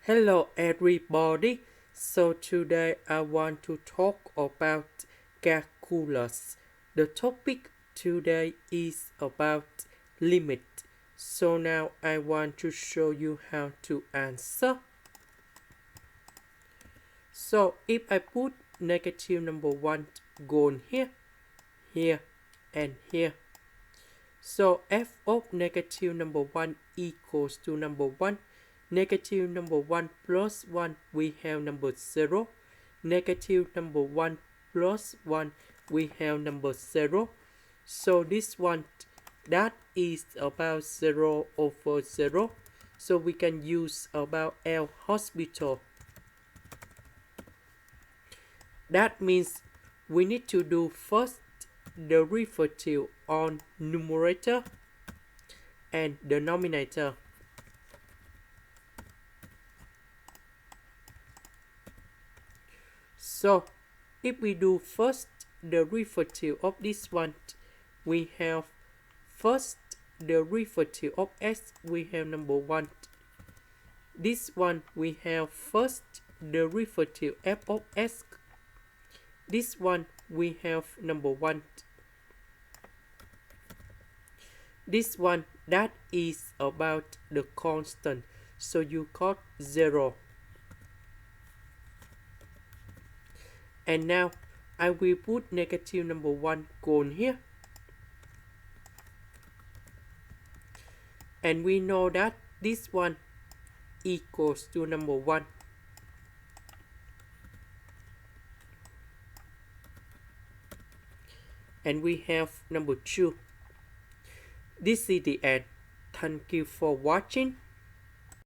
Hello everybody. So today I want to talk about calculus. The topic today is about limit. So now I want to show you how to answer. So if I put negative number 1 going here, and here. So f of negative number 1 equals to number 1. Negative number 1 plus 1, we have number 0. Negative number 1 plus 1, we have number 0. So this one, that is about 0 over 0. So we can use about L hospital. That means we need to do first derivative on numerator and denominator. So if we do first derivative of this one, we have first derivative of x, we have number 1. This one we have first derivative f of x. This one we have number 1. This one, that is about the constant, so you got 0. And now I will put negative number 1 going here. And we know that this one equals to number 1. And we have number 2. This is the end. Thank you for watching.